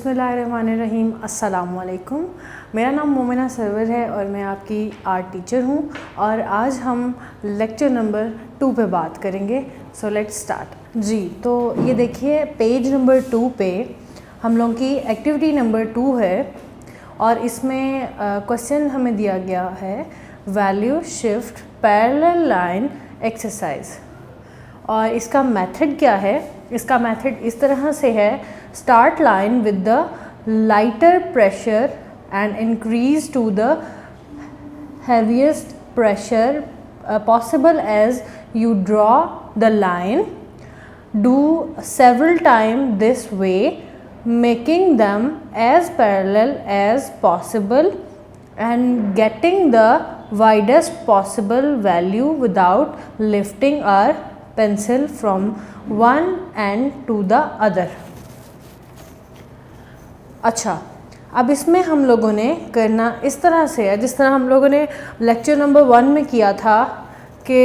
बिस्मिल्लाहिर्रहमानिर्रहीम। अस्सलामुअलैकुम। मेरा नाम मोमिना सरवर है और मैं आपकी आर्ट टीचर हूँ और आज हम लेक्चर नंबर 2 पे बात करेंगे। सो लेट्स स्टार्ट जी। तो ये देखिए पेज नंबर 2 पे हम लोगों की एक्टिविटी नंबर 2 है और इसमें क्वेश्चन हमें दिया गया है value shift parallel line exercise. और इसका मेथड क्या है? इसका मेथड इस तरह से है, start line with the lighter pressure and increase to the heaviest pressure possible as you draw the line. Do several times this way, making them as parallel as possible and getting the widest possible value without lifting our pencil from one end to the other. अच्छा, अब इसमें हम लोगों ने करना इस तरह से है जिस तरह हम लोगों ने लेक्चर नंबर 1 में किया था कि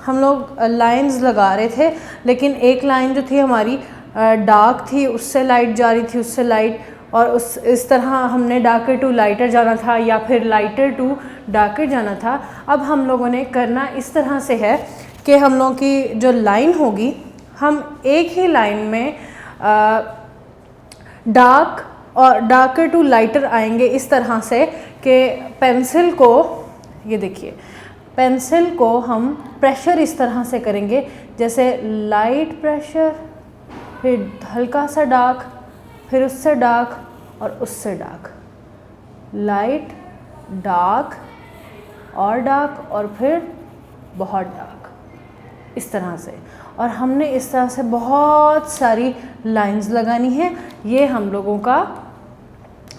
हम लोग लाइंस लगा रहे थे, लेकिन एक लाइन जो थी हमारी डार्क थी, उससे लाइट जा रही थी, उससे लाइट, और इस तरह हमने डार्कर टू लाइटर जाना था या फिर लाइटर टू डार्कर जाना था। अब हम लोगों ने करना इस तरह से है कि हम लोगों की जो लाइन होगी, हम एक ही लाइन में डार्क और डार्कर टू लाइटर आएंगे इस तरह से कि पेंसिल को, ये देखिए, पेंसिल को हम प्रेशर इस तरह से करेंगे जैसे लाइट प्रेशर, फिर हल्का सा डार्क, फिर उससे डार्क और उससे डार्क, लाइट डार्क और फिर बहुत डार्क, इस तरह से। और हमने इस तरह से बहुत सारी लाइंस लगानी है। ये हम लोगों का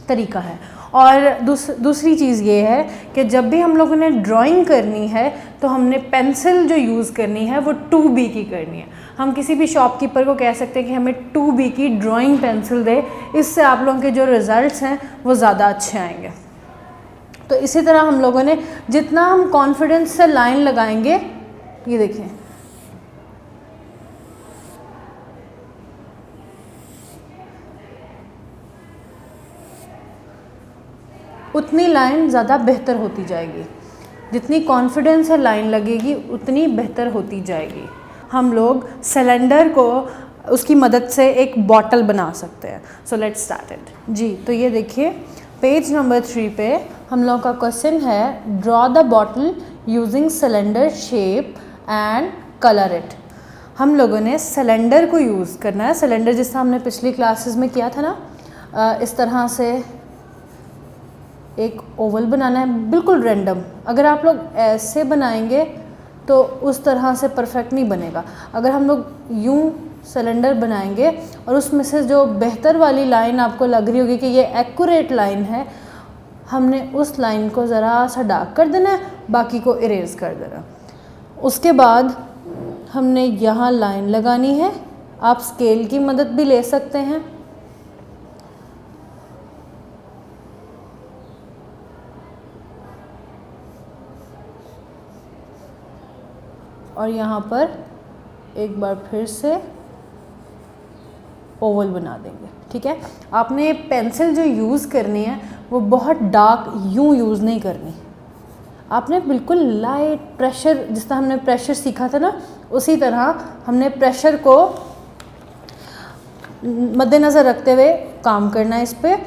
तरीका है। और दूसरी चीज़ ये है कि जब भी हम लोगों ने ड्राइंग करनी है तो हमने पेंसिल जो यूज़ करनी है वो 2B की करनी है। हम किसी भी शॉपकीपर को कह सकते हैं कि हमें 2B की ड्राइंग पेंसिल दे, इससे आप लोगों के जो रिज़ल्ट्स हैं वो ज़्यादा अच्छे आएंगे। तो इसी तरह हम लोगों ने जितना हम कॉन्फिडेंस से लाइन लगाएंगे, ये देखें, उतनी लाइन ज़्यादा बेहतर होती जाएगी। जितनी कॉन्फिडेंस से लाइन लगेगी उतनी बेहतर होती जाएगी। हम लोग सिलेंडर को उसकी मदद से एक बॉटल बना सकते हैं। सो लेट्स स्टार्ट इट जी। तो ये देखिए पेज नंबर 3 पे हम लोगों का क्वेश्चन है draw the bottle using cylinder shape and colour it. हम लोगों ने सिलेंडर को यूज़ करना है। सिलेंडर जिस तरह हमने पिछली क्लासेस में किया था ना, इस तरह से एक ओवल बनाना है, बिल्कुल रैंडम। अगर आप लोग ऐसे बनाएंगे तो उस तरह से परफेक्ट नहीं बनेगा। अगर हम लोग यूं सिलेंडर बनाएंगे और उसमें से जो बेहतर वाली लाइन आपको लग रही होगी कि ये एक्यूरेट लाइन है, हमने उस लाइन को ज़रा सा डार्क कर देना है, बाकी को इरेज कर देना। उसके बाद हमने यहाँ लाइन लगानी है। आप स्केल की मदद भी ले सकते हैं। और यहाँ पर एक बार फिर से ओवल बना देंगे। ठीक है, आपने पेंसिल जो यूज़ करनी है वो बहुत डार्क यूँ यूज़ नहीं करनी। आपने बिल्कुल लाइट प्रेशर, जिस तरह हमने प्रेशर सीखा था ना, उसी तरह हमने प्रेशर को मद्देनज़र रखते हुए काम करना है इस पर।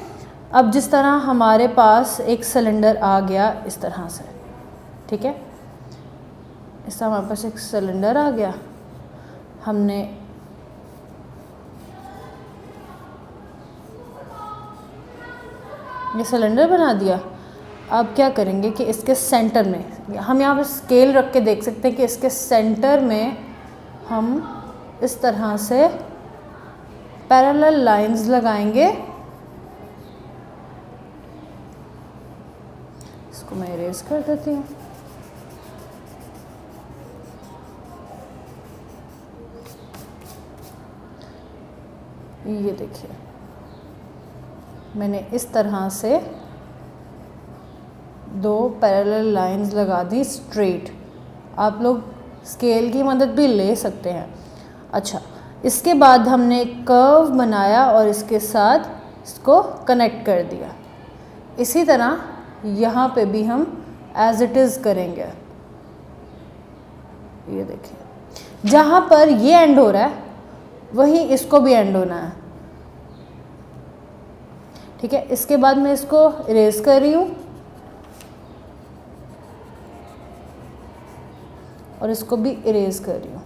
अब जिस तरह हमारे पास एक सिलेंडर आ गया इस तरह से, ठीक है, इस तरह हमारे पास एक सिलेंडर आ गया, हमने ये सिलेंडर बना दिया। अब क्या करेंगे कि इसके सेंटर में, हम यहाँ पर स्केल रख के देख सकते हैं कि इसके सेंटर में हम इस तरह से पैरेलल लाइंस लगाएंगे। इसको मैं इरेज कर देती हूँ। ये देखिए, मैंने इस तरह से 2 पैरेलल लाइंस लगा दी स्ट्रेट। आप लोग स्केल की मदद भी ले सकते हैं। अच्छा, इसके बाद हमने कर्व बनाया और इसके साथ इसको कनेक्ट कर दिया। इसी तरह यहाँ पे भी हम एज इट इज़ करेंगे। ये देखिए जहाँ पर ये एंड हो रहा है वहीं इसको भी एंड होना है। ठीक है, इसके बाद मैं इसको इरेज कर रही हूँ और इसको भी इरेज कर रही हूँ।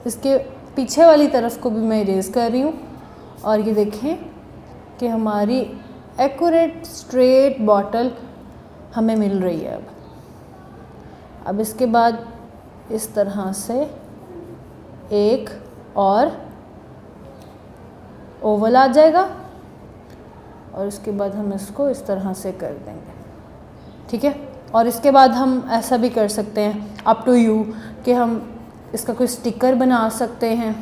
इसके पीछे वाली तरफ को भी मैं इरेज कर रही हूँ और ये देखें कि हमारी एक्यूरेट स्ट्रेट बॉटल हमें मिल रही है। अब इसके बाद इस तरह से एक और ओवल आ जाएगा और उसके बाद हम इसको इस तरह से कर देंगे। ठीक है, और इसके बाद हम ऐसा भी कर सकते हैं, अप टू यू, कि हम इसका कोई स्टिकर बना सकते हैं।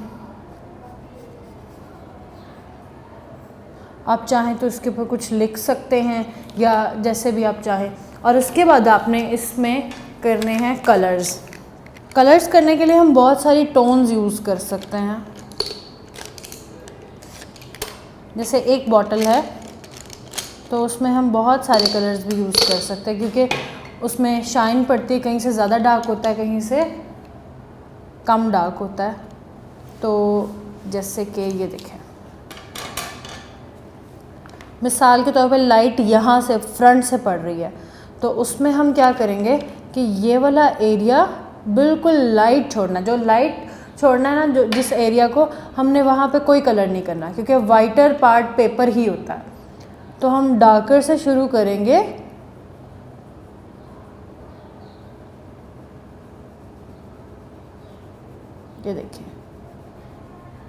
आप चाहें तो इसके ऊपर कुछ लिख सकते हैं या जैसे भी आप चाहें। और उसके बाद आपने इसमें करने हैं कलर्स। कलर्स करने के लिए हम बहुत सारी टोन्स यूज़ कर सकते हैं। जैसे एक बॉटल है तो उसमें हम बहुत सारे कलर्स भी यूज़ कर सकते हैं, क्योंकि उसमें शाइन पड़ती है, कहीं से ज़्यादा डार्क होता है, कहीं से कम डार्क होता है। तो जैसे कि ये देखें, मिसाल के तौर पे लाइट यहाँ से फ्रंट से पड़ रही है, तो उसमें हम क्या करेंगे कि ये वाला एरिया बिल्कुल लाइट छोड़ना, जो लाइट छोड़ना है ना, जो जिस एरिया को, हमने वहाँ पे कोई कलर नहीं करना, क्योंकि वाइटर पार्ट पेपर ही होता है। तो हम डार्कर से शुरू करेंगे। ये देखिए,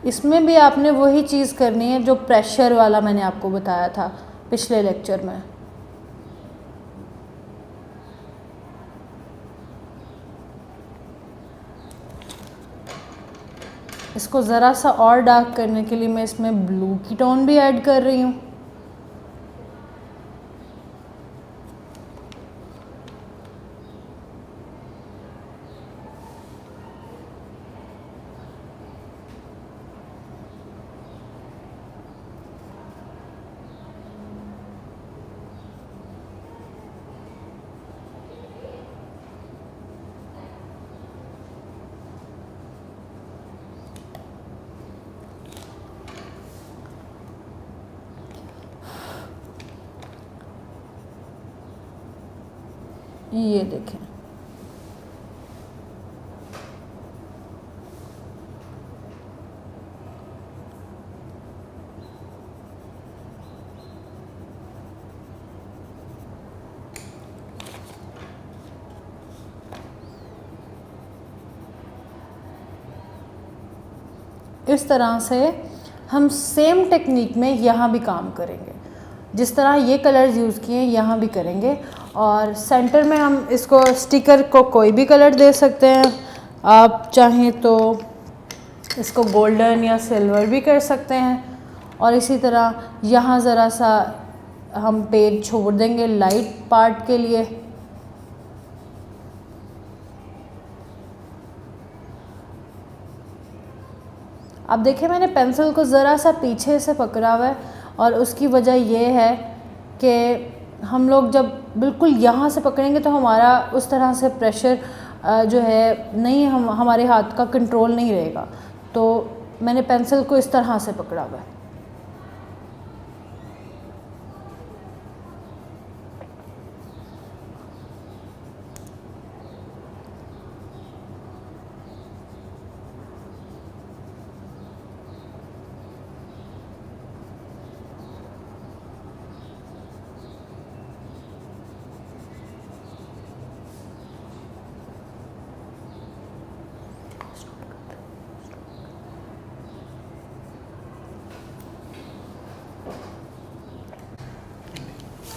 इसमें भी आपने वही चीज़ करनी है जो प्रेशर वाला मैंने आपको बताया था पिछले लेक्चर में। इसको ज़रा सा और डार्क करने के लिए मैं इसमें ब्लू की टोन भी ऐड कर रही हूँ। ये देखें, इस तरह से हम सेम टेक्निक में यहाँ भी काम करेंगे। जिस तरह ये कलर्स यूज़ किए यहाँ भी करेंगे। और सेंटर में हम इसको स्टिकर को कोई भी कलर दे सकते हैं। आप चाहें तो इसको गोल्डन या सिल्वर भी कर सकते हैं। और इसी तरह यहाँ ज़रा सा हम पेज छोड़ देंगे लाइट पार्ट के लिए। अब देखिए, मैंने पेंसिल को ज़रा सा पीछे से पकड़ा हुआ है और उसकी वजह ये है कि हम लोग जब बिल्कुल यहाँ से पकड़ेंगे तो हमारा उस तरह से प्रेशर जो है नहीं, हमारे हाथ का कंट्रोल नहीं रहेगा। तो मैंने पेंसिल को इस तरह से पकड़ा हुआ है।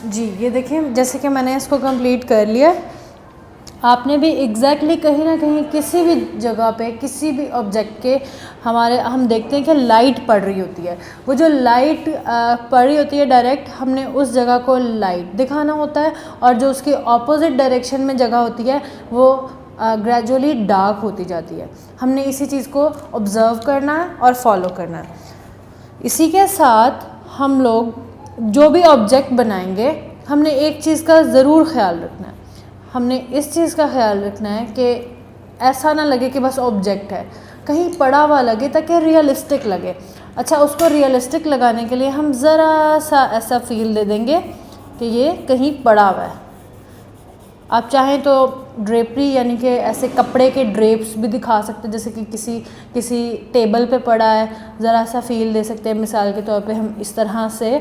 जी, ये देखिए, जैसे कि मैंने इसको कंप्लीट कर लिया। आपने भी एग्जैक्टली कहीं ना कहीं किसी भी जगह पे, किसी भी ऑब्जेक्ट के हम देखते हैं कि लाइट पड़ रही होती है। वो जो लाइट पड़ रही होती है डायरेक्ट, हमने उस जगह को लाइट दिखाना होता है, और जो उसकी ऑपोजिट डायरेक्शन में जगह होती है वो ग्रेजुअली डार्क होती जाती है। हमने इसी चीज़ को ऑब्ज़र्व करना है और फॉलो करना है। इसी के साथ हम लोग जो भी ऑब्जेक्ट बनाएंगे, हमने एक चीज़ का ज़रूर ख्याल रखना है। हमने इस चीज़ का ख्याल रखना है कि ऐसा ना लगे कि बस ऑब्जेक्ट है, कहीं पड़ा हुआ लगे ताकि रियलिस्टिक लगे। अच्छा, उसको रियलिस्टिक लगाने के लिए हम ज़रा सा ऐसा फील दे देंगे कि ये कहीं पड़ा हुआ है। आप चाहें तो ड्रेपरी यानी कि ऐसे कपड़े के ड्रेप्स भी दिखा सकते हैं, जैसे कि किसी टेबल पे पड़ा है, ज़रा सा फील दे सकते हैं। मिसाल के तौर पे हम इस तरह से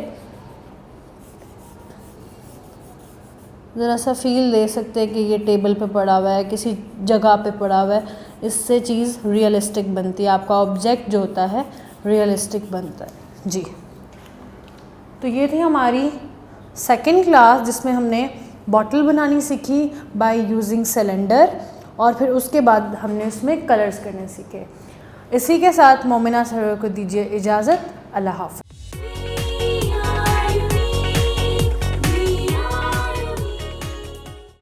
ज़रा सा फील दे सकते हैं कि ये टेबल पे पड़ा हुआ है, किसी जगह पे पड़ा हुआ है। इससे चीज़ रियलिस्टिक बनती है, आपका ऑब्जेक्ट जो होता है रियलिस्टिक बनता है जी। तो ये थी हमारी सेकंड क्लास, जिसमें हमने बॉटल बनानी सीखी बाय यूजिंग सिलेंडर, और फिर उसके बाद हमने उसमें कलर्स करने सीखे। इसी के साथ मोमिना सर को दीजिए इजाज़त। अल्लाह हाफ़िज़।